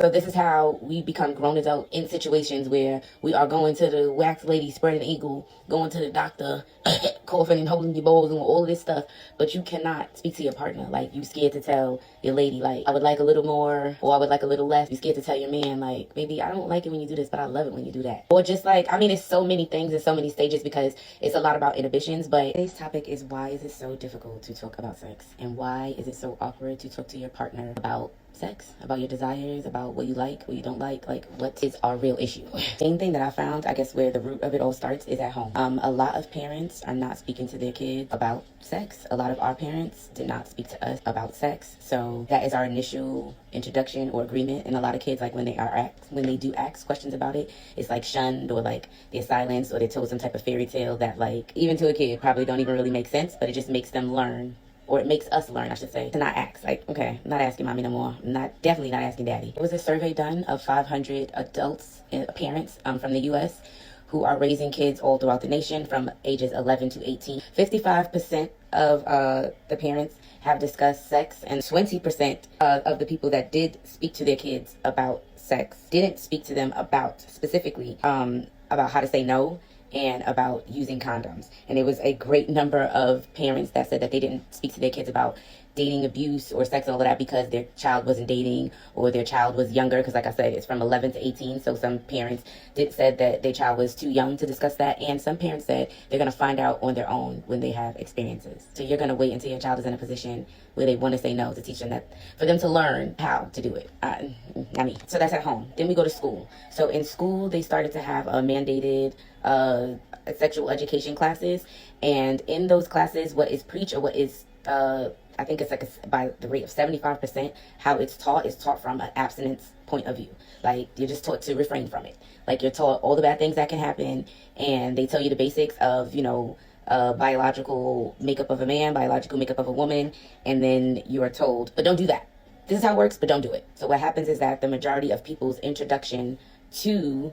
So this is how we become grown adult in situations where we are going to the wax lady, spreading eagle, going to the doctor, coughing and holding your bowls and all of this stuff. But you cannot speak to your partner. Like, you scared to tell your lady, like, I would like a little more, or I would like a little less. You scared to tell your man, like, baby, I don't like it when you do this, but I love it when you do that. Or just like, I mean, it's so many things and so many stages because it's a lot about inhibitions. But today's topic is, why is it so difficult to talk about sex? And why is it so awkward to talk to your partner about sex, about your desires, about what you like, what you don't like what is our real issue. Same thing that I found, I guess, where the root of it all starts is at home. A lot of parents are not speaking to their kids about sex. A lot of our parents did not speak to us about sex. So that is our initial introduction or agreement. And a lot of kids, like when they do ask questions about it, it's like shunned, or like they're silenced, or they're told some type of fairy tale that, like, even to a kid probably don't even really make sense, but it just makes them learn, or it makes us learn, I should say, to not ask. Like, okay, I'm not asking mommy no more. I'm definitely not asking daddy. It was a survey done of 500 adults, parents from the U.S. who are raising kids all throughout the nation from ages 11 to 18. 55% of the parents have discussed sex, and 20% of the people that did speak to their kids about sex didn't speak to them about specifically about how to say no and about using condoms. And it was a great number of parents that said that they didn't speak to their kids about dating abuse or sex and all of that because their child wasn't dating, or their child was younger, because like I said, it's from 11 to 18. So some parents said that their child was too young to discuss that, and some parents said they're going to find out on their own when they have experiences. So you're going to wait until your child is in a position where they want to say no to teach them that, for them to learn how to do it. So that's at home. Then we go to school. So in school, they started to have mandated sexual education classes, and in those classes, what is preached, or what is I think it's like by the rate of 75%, how it's taught is taught from an abstinence point of view. Like, you're just taught to refrain from it. Like, you're taught all the bad things that can happen, and they tell you the basics of, biological makeup of a man, biological makeup of a woman, and then you are told, but don't do that. This is how it works, but don't do it. So what happens is that the majority of people's introduction to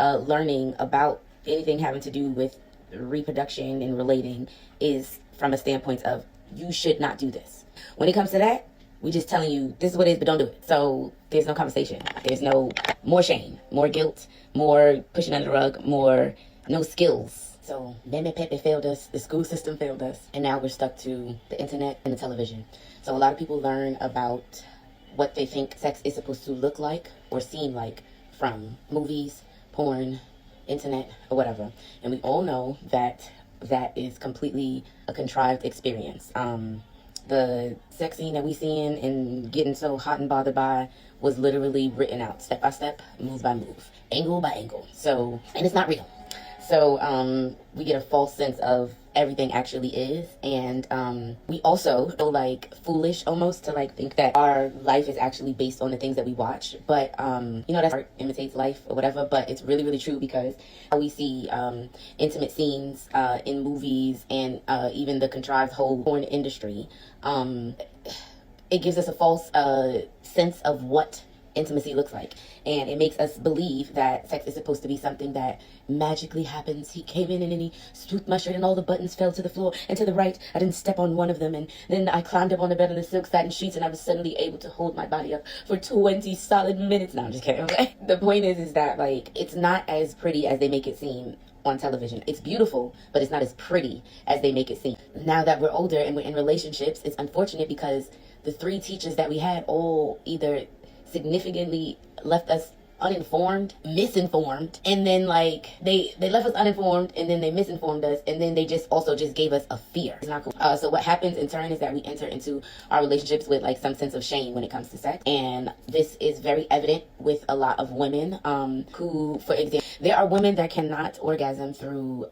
learning about anything having to do with reproduction and relating is from a standpoint of, you should not do this. When it comes to that, we just telling you this is what it is, but don't do it. So there's no conversation. There's no more shame, more guilt, more pushing under the rug, no skills. So Meme Pepe failed us, the school system failed us, and now we're stuck to the internet and the television. So a lot of people learn about what they think sex is supposed to look like or seem like from movies, porn, internet, or whatever. And we all know that is completely a contrived experience. The sex scene that we seeing and getting so hot and bothered by was literally written out step by step, move by move, angle by angle. So, and it's not real. So we get a false sense of everything actually is, and we also feel like foolish almost to like think that our life is actually based on the things that we watch. But that's art imitates life or whatever, but it's really, really true, because we see intimate scenes in movies, and even the contrived whole porn industry, it gives us a false sense of what intimacy looks like, and it makes us believe that sex is supposed to be something that magically happens. He came in and then he swooped my shirt and all the buttons fell to the floor and to the right. I didn't step on one of them, and then I climbed up on the bed of the silk satin sheets, and I was suddenly able to hold my body up for 20 solid minutes. No, I'm just kidding. Okay? The point is that, like, it's not as pretty as they make it seem on television. It's beautiful, but it's not as pretty as they make it seem. Now that we're older and we're in relationships, it's unfortunate because the 3 teachers that we had all either significantly left us misinformed, and then like they left us uninformed, and then they misinformed us, and then they just gave us a fear. It's not cool. So what happens in turn is that we enter into our relationships with like some sense of shame when it comes to sex, and this is very evident with a lot of women who, for example, there are women that cannot orgasm through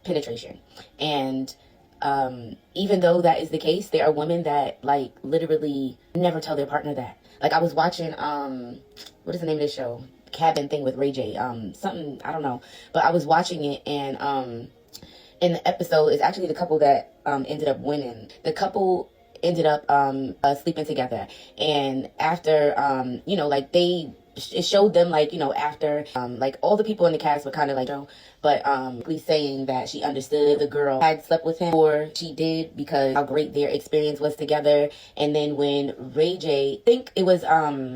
penetration, and even though that is the case, there are women that like literally never tell their partner that. Like, I was watching, what is the name of this show? Cabin thing with Ray J. Something, I don't know. But I was watching it, and in the episode, it's actually the couple that ended up winning. The couple ended up sleeping together. And after, it showed them, like, after, like, all the people in the cast were kind of like, but please saying that she understood the girl had slept with him, or she did because how great their experience was together. And then when Ray J, I think it was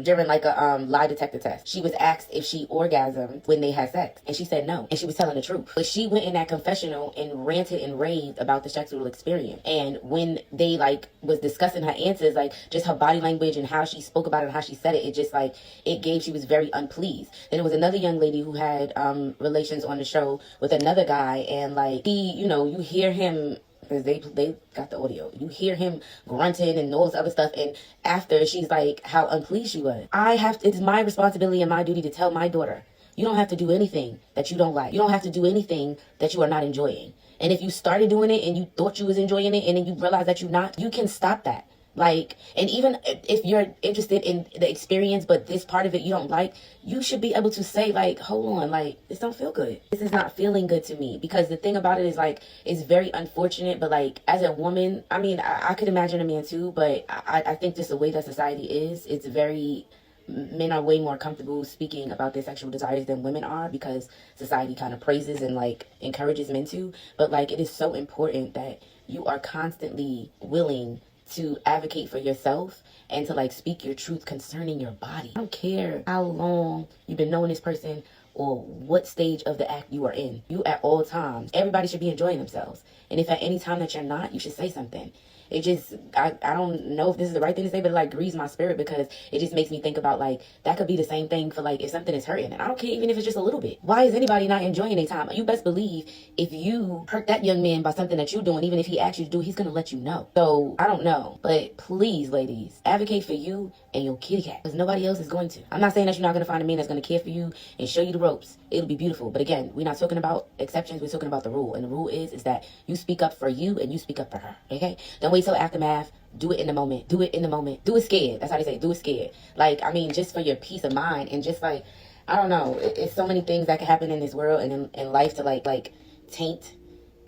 during like a lie detector test, she was asked if she orgasmed when they had sex, and she said no, and she was telling the truth. But she went in that confessional and ranted and raved about the sexual experience. And when they like was discussing her answers, like just her body language and how she spoke about it and how she said it, it just like she was very unpleased. Then there was another young lady who had relations on the show with another guy, and like he, you hear him, because they got the audio. You hear him grunting and all this other stuff, and after she's like how unpleased she was. It's my responsibility and my duty to tell my daughter, you don't have to do anything that you don't like. You don't have to do anything that you are not enjoying. And if you started doing it and you thought you was enjoying it and then you realize that you're not, you can stop that. Like, and even if you're interested in the experience, but this part of it you don't like, you should be able to say, like, hold on, like, this don't feel good. This is not feeling good to me. Because the thing about it is, like, it's very unfortunate, but, like, as a woman, I mean, I could imagine a man too, but I think just the way that society is, it's very... Men are way more comfortable speaking about their sexual desires than women are, because society kind of praises and like encourages men to. But like, it is so important that you are constantly willing to advocate for yourself and to like speak your truth concerning your body. I don't care how long you've been knowing this person or what stage of the act you are in. You at all times, everybody should be enjoying themselves. And if at any time that you're not, you should say something. It just, I don't know if this is the right thing to say, but it like grieves my spirit, because it just makes me think about like, that could be the same thing for like, if something is hurting, and I don't care even if it's just a little bit. Why is anybody not enjoying their time? You best believe if you hurt that young man by something that you're doing, even if he asks you to do, he's going to let you know. So I don't know, but please, ladies, advocate for you and your kitty cat, because nobody else is going to. I'm not saying that you're not going to find a man that's going to care for you and show you the ropes. It'll be beautiful. But again, we're not talking about exceptions. We're talking about the rule. And the rule is that you speak up for you and you speak up for her. Okay? Don't wait till aftermath. Do it in the moment. Do it in the moment. Do it scared. That's how they say it. Do it scared. Like, I mean, just for your peace of mind, and just like, I don't know. It's so many things that can happen in this world and in life to like taint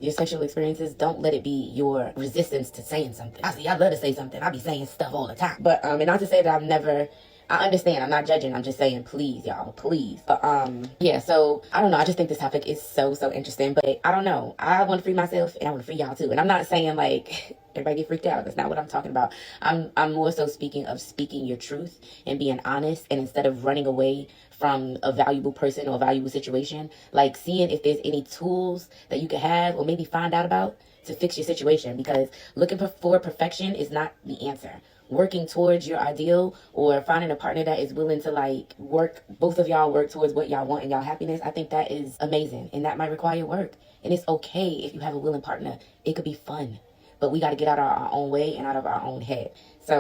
your sexual experiences. Don't let it be your resistance to saying something. I love to say something. I be saying stuff all the time. But and not to say that I understand. I'm not judging. I'm just saying, please, y'all, please. But yeah. So I don't know. I just think this topic is so interesting. But I don't know. I want to free myself, and I want to free y'all too. And I'm not saying like everybody get freaked out. That's not what I'm talking about. I'm more so speaking of speaking your truth and being honest, and instead of running away from a valuable person or a valuable situation, like seeing if there's any tools that you could have or maybe find out about to fix your situation. Because looking for perfection is not the answer. Working towards your ideal, or finding a partner that is willing to like both of y'all work towards what y'all want and y'all happiness, I think that is amazing. And that might require work. And it's okay if you have a willing partner. It could be fun. But we got to get out of our own way and out of our own head. So